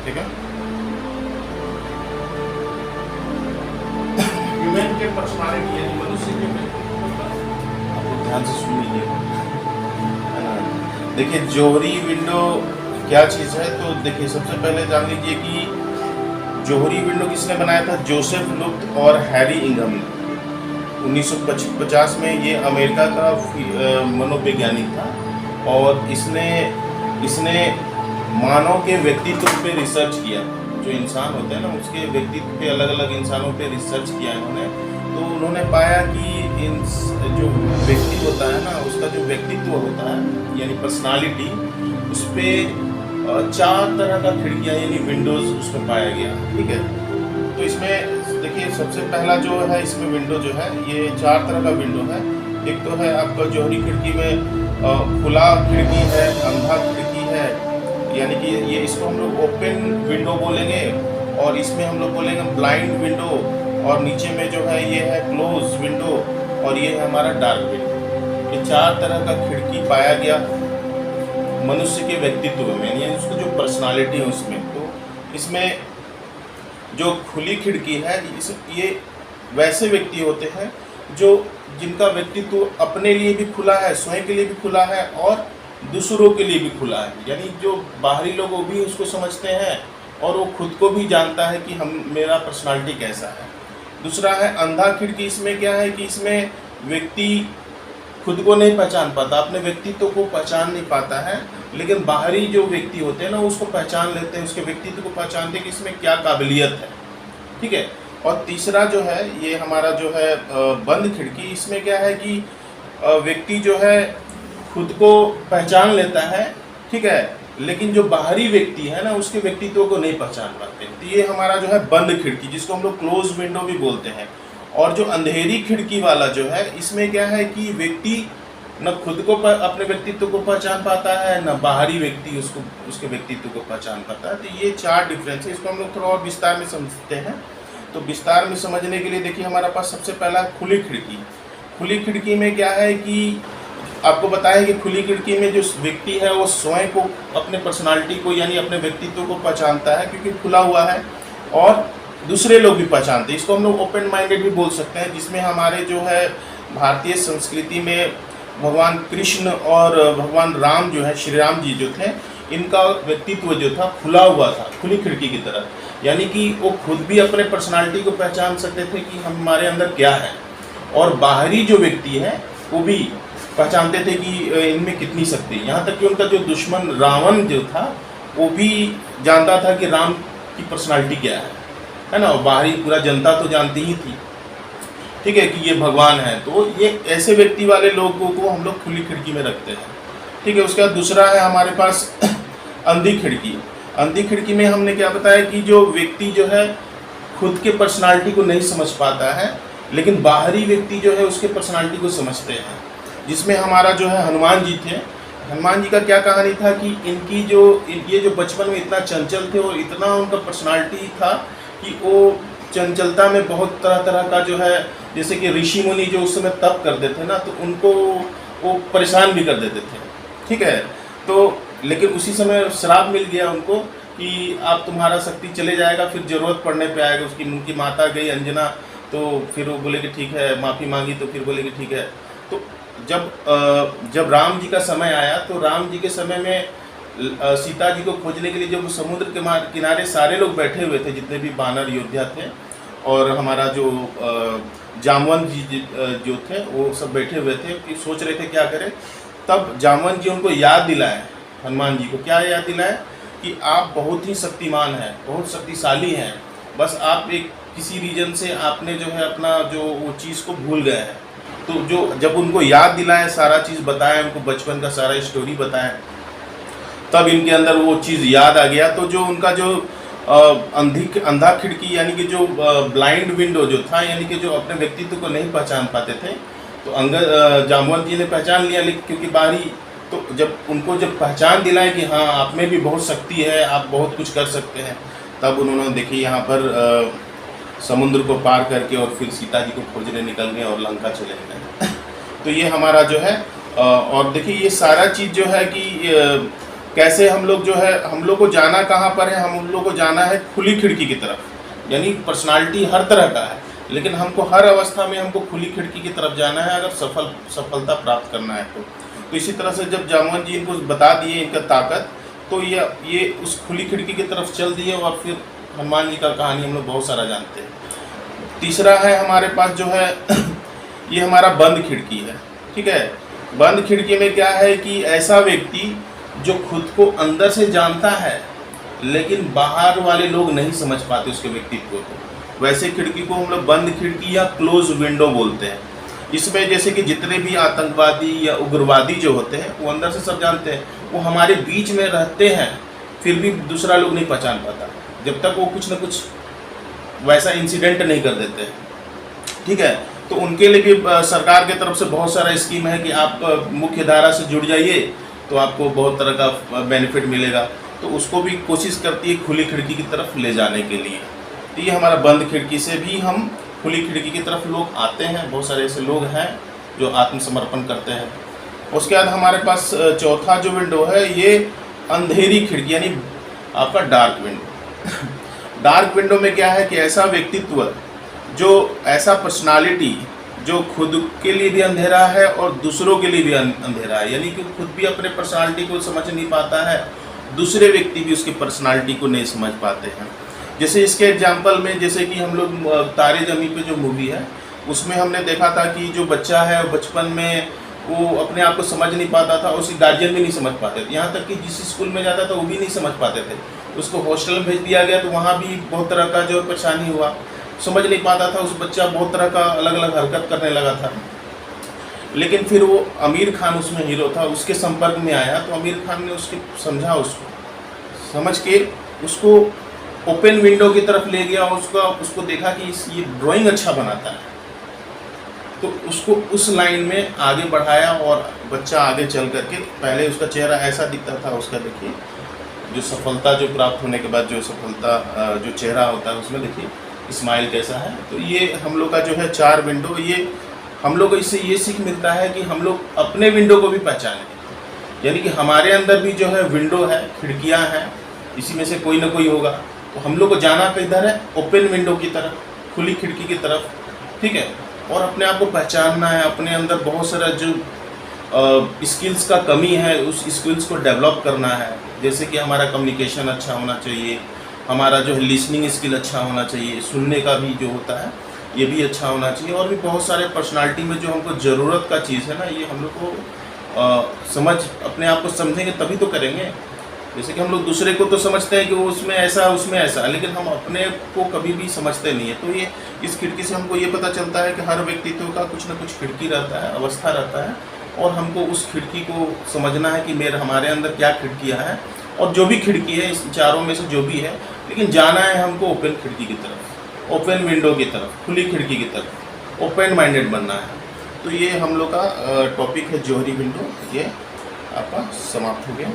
ठीक है। ह्यूमन के पर्सनालिटी यानी मनुष्य के आप ध्यान से सुन लीजिए। देखिए जोहरी विंडो क्या चीज़ है, तो देखिए सबसे पहले जान लीजिए कि जोहरी विंडो किसने बनाया था? जोसेफ लुफ्ट और हैरी इंघम ने। 1950 में ये अमेरिका का मनोवैज्ञानिक था और इसने मानव के व्यक्तित्व पे रिसर्च किया। जो इंसान होते हैं ना, उसके व्यक्तित्व पे, अलग अलग इंसानों पे रिसर्च किया इन्होंने। तो उन्होंने पाया कि जो व्यक्ति होता है ना, उसका जो व्यक्तित्व होता है यानी पर्सनालिटी, उस पर 4 तरह का खिड़कियाँ यानी विंडोज उसमें पाया गया। ठीक है। तो इसमें देखिए सबसे पहला जो है, इसमें विंडो जो है ये 4 तरह का विंडो है। एक तो है आपका जोहरी खिड़की में खुला खिड़की है, अंधा खिड़की है, यानी कि ये इसको हम लोग ओपन विंडो बोलेंगे, और इसमें हम लोग बोलेंगे ब्लाइंड विंडो, और नीचे में जो है ये है क्लोज विंडो, और ये है हमारा डार्क विंडो। ये 4 तरह का खिड़की पाया गया मनुष्य के व्यक्तित्व में, यानी उसको जो पर्सनालिटी है उसमें। तो इसमें जो खुली खिड़की है, ये वैसे व्यक्ति होते हैं जो जिनका व्यक्तित्व अपने लिए भी खुला है, स्वयं के लिए भी खुला है और दूसरों के लिए भी खुला है। यानी जो बाहरी लोग वो भी उसको समझते हैं और वो खुद को भी जानता है कि मेरा पर्सनालिटी कैसा है। दूसरा है अंधा खिड़की। इसमें क्या है कि इसमें व्यक्ति खुद को नहीं पहचान पाता, अपने व्यक्तित्व को पहचान नहीं पाता है, लेकिन बाहरी जो व्यक्ति होते हैं ना, उसको पहचान लेते हैं, उसके व्यक्तित्व को पहचानते हैं कि इसमें क्या काबिलियत है। ठीक है। और तीसरा जो है ये हमारा जो है बंद खिड़की। इसमें क्या है कि व्यक्ति जो है खुद को पहचान लेता है, ठीक है, लेकिन जो बाहरी व्यक्ति है ना, उसके व्यक्तित्व को नहीं पहचान पाते। तो ये हमारा जो है बंद खिड़की, जिसको हम लोग क्लोज विंडो भी बोलते हैं। और जो अंधेरी खिड़की वाला जो है, इसमें क्या है कि व्यक्ति न खुद को अपने व्यक्तित्व को पहचान पाता है, न बाहरी व्यक्ति उसके व्यक्तित्व को पहचान पाता है। तो ये 4 डिफरेंस है। इसको हम लोग थोड़ा और विस्तार में समझते हैं। तो विस्तार में समझने के लिए देखिए हमारे पास सबसे पहला खुली खिड़की। खुली खिड़की में क्या है कि आपको बताया कि खुली खिड़की में जो व्यक्ति है वो स्वयं को, अपने पर्सनालिटी को यानी अपने व्यक्तित्व को पहचानता है, क्योंकि खुला हुआ है, और दूसरे लोग भी पहचानते हैं। इसको हम लोग ओपन माइंडेड भी बोल सकते हैं, जिसमें हमारे जो है भारतीय संस्कृति में भगवान कृष्ण और भगवान राम जो है, श्री राम जी जो थे, इनका व्यक्तित्व जो था खुला हुआ था, खुली खिड़की की तरह। यानी कि वो खुद भी अपने पर्सनालिटी को पहचान सकते थे कि हमारे अंदर क्या है, और बाहरी जो व्यक्ति है वो भी पहचानते थे कि इनमें कितनी शक्ति है। यहाँ तक कि उनका जो दुश्मन रावण जो था, वो भी जानता था कि राम की पर्सनालिटी क्या है ना। बाहरी पूरा जनता तो जानती ही थी, ठीक है, कि ये भगवान है। तो ये ऐसे व्यक्ति वाले लोगों को हम लोग खुली खिड़की में रखते हैं। ठीक है। उसके बाद दूसरा है हमारे पास अंधी खिड़की। अंधी खिड़की में हमने क्या बताया कि जो व्यक्ति जो है खुद के पर्सनालिटी को नहीं समझ पाता है, लेकिन बाहरी व्यक्ति जो है उसके पर्सनालिटी को समझते हैं। जिसमें हमारा जो है हनुमान जी थे। हनुमान जी का क्या कहानी था कि ये जो बचपन में इतना चंचल थे, और इतना उनका पर्सनालिटी था कि वो चंचलता में बहुत तरह तरह का जो है, जैसे कि ऋषि मुनि जो उस समय तप करते थे ना, तो उनको वो परेशान भी कर देते थे। ठीक है। तो लेकिन उसी समय श्राप मिल गया उनको कि आप तुम्हारा शक्ति चले जाएगा, फिर ज़रूरत पड़ने पे आएगा। उनकी माता गई अंजना, तो फिर वो बोले कि ठीक है, माफ़ी मांगी, तो फिर बोले कि ठीक है। तो जब राम जी का समय आया, तो राम जी के समय में सीता जी को खोजने के लिए जब समुद्र के किनारे सारे लोग बैठे हुए थे, जितने भी वानर योद्धा थे, और हमारा जो जामवंत जी जो थे, वो सब बैठे हुए थे कि सोच रहे थे क्या करें। तब जामवंत जी उनको याद दिलाए, हनुमान जी को क्या याद दिलाए कि आप बहुत ही शक्तिमान हैं, बहुत शक्तिशाली हैं, बस आप एक किसी रीजन से आपने जो है अपना जो वो चीज़ को भूल गए हैं। तो जो जब उनको याद दिलाए, सारा चीज़ बताया, उनको बचपन का सारा स्टोरी बताया, तब इनके अंदर वो चीज़ याद आ गया। तो जो उनका जो अंधा खिड़की यानी कि जो ब्लाइंड विंडो जो था, यानी कि जो अपने व्यक्तित्व को नहीं पहचान पाते थे, तो जामवंत जी ने पहचान लिया, लेकिन क्योंकि बाहरी, तो जब पहचान दिलाए कि हाँ आप में भी बहुत शक्ति है, आप बहुत कुछ कर सकते हैं, तब उन्होंने देखिए यहाँ पर समुद्र को पार करके और फिर सीता जी को खोजने निकल गए और लंका चले गए। तो ये हमारा जो है और देखिए ये सारा चीज़ जो है कि कैसे हम लोग जो है, हम लोग को जाना कहाँ पर है, हम लोग को जाना है खुली खिड़की की तरफ। यानी पर्सनालिटी हर तरह का है, लेकिन हमको हर अवस्था में हमको खुली खिड़की की तरफ जाना है अगर सफलता प्राप्त करना है तो इसी तरह से जब जामवंत जी इनको बता दिए इनका ताकत, तो ये उस खुली खिड़की की तरफ चल दिए और फिर हनुमान जी का कहानी हम लोग बहुत सारा जानते हैं। तीसरा है हमारे पास जो है ये हमारा बंद खिड़की है, ठीक है। बंद खिड़की में क्या है कि ऐसा व्यक्ति जो खुद को अंदर से जानता है लेकिन बाहर वाले लोग नहीं समझ पाते उसके व्यक्तित्व को, वैसे खिड़की को हम लोग बंद खिड़की या क्लोज विंडो बोलते हैं। इसमें जैसे कि जितने भी आतंकवादी या उग्रवादी जो होते हैं वो अंदर से सब जानते हैं, वो हमारे बीच में रहते हैं फिर भी दूसरा लोग नहीं पहचान पाता जब तक वो कुछ ना कुछ वैसा इंसिडेंट नहीं कर देते, ठीक है। तो उनके लिए भी सरकार की तरफ से बहुत सारा स्कीम है कि आप मुख्य धारा से जुड़ जाइए तो आपको बहुत तरह का बेनिफिट मिलेगा, तो उसको भी कोशिश करती है खुली खिड़की की तरफ ले जाने के लिए। तो ये हमारा बंद खिड़की से भी हम खुली खिड़की की तरफ लोग आते हैं, बहुत सारे ऐसे लोग हैं जो आत्मसमर्पण करते हैं। उसके बाद हमारे पास चौथा जो विंडो है ये अंधेरी खिड़की यानी आपका डार्क विंडो। डार्क विंडो में क्या है कि ऐसा व्यक्तित्व जो ऐसा पर्सनालिटी जो खुद के लिए भी अंधेरा है और दूसरों के लिए भी अंधेरा है, यानी कि खुद भी अपने पर्सनालिटी को समझ नहीं पाता है, दूसरे व्यक्ति भी उसकी पर्सनालिटी को नहीं समझ पाते हैं। जैसे इसके एग्जांपल में जैसे कि हम लोग तारे ज़मीं पे जो मूवी है उसमें हमने देखा था कि जो बच्चा है बचपन में वो अपने आप को समझ नहीं पाता था, उसके गार्जियन भी नहीं समझ पाते थे, यहाँ तक कि जिस स्कूल में जाता था वो भी नहीं समझ पाते थे। उसको हॉस्टल में भेज दिया गया तो वहाँ भी बहुत तरह का जो परेशानी हुआ, समझ नहीं पाता था, उस बच्चा बहुत तरह का अलग अलग हरकत करने लगा था। लेकिन फिर वो आमिर खान उसमें हीरो था, उसके संपर्क में आया तो आमिर खान ने उसके समझा, उसको समझ के उसको ओपन विंडो की तरफ ले गया, उसको देखा कि ये ड्राइंग अच्छा बनाता है, तो उसको उस लाइन में आगे बढ़ाया और बच्चा आगे चल करके पहले उसका चेहरा ऐसा दिखता था, उसका देखिए जो सफलता जो प्राप्त होने के बाद जो सफलता जो चेहरा होता है उसमें देखिए स्माइल कैसा है। तो ये हम लोग का जो है 4 विंडो, ये हम लोग को इससे ये सीख मिलता है कि हम लोग अपने विंडो को भी पहचानें, यानी कि हमारे अंदर भी जो है विंडो है, खिड़कियां हैं, इसी में से कोई ना कोई होगा, तो हम लोग को जाना किधर है, ओपन विंडो की तरफ, खुली खिड़की की तरफ, ठीक है। और अपने आप को पहचानना है, अपने अंदर बहुत सारा जो स्किल्स का कमी है उस स्किल्स को डेवलप करना है। जैसे कि हमारा कम्युनिकेशन अच्छा होना चाहिए, हमारा जो है लिसनिंग स्किल अच्छा होना चाहिए, सुनने का भी जो होता है ये भी अच्छा होना चाहिए, और भी बहुत सारे पर्सनालिटी में जो हमको ज़रूरत का चीज़ है ना, ये हम लोग को समझ अपने आप को समझेंगे तभी तो करेंगे। जैसे कि हम लोग दूसरे को तो समझते हैं कि वो उसमें ऐसा उसमें ऐसा, लेकिन हम अपने को कभी भी समझते नहीं है। तो ये इस खिड़की से हमको ये पता चलता है कि हर व्यक्तित्व का कुछ ना कुछ खिड़की रहता है, अवस्था रहता है, और हमको उस खिड़की को समझना है कि हमारे अंदर क्या खिड़कियाँ हैं, और जो भी खिड़की है इस चारों में से जो भी है, लेकिन जाना है हमको ओपन खिड़की की तरफ, ओपन विंडो की तरफ, खुली खिड़की की तरफ, ओपन माइंडेड बनना है। तो ये हम लोग का टॉपिक है जौहरी विंडो, ये आपका समाप्त हो गया।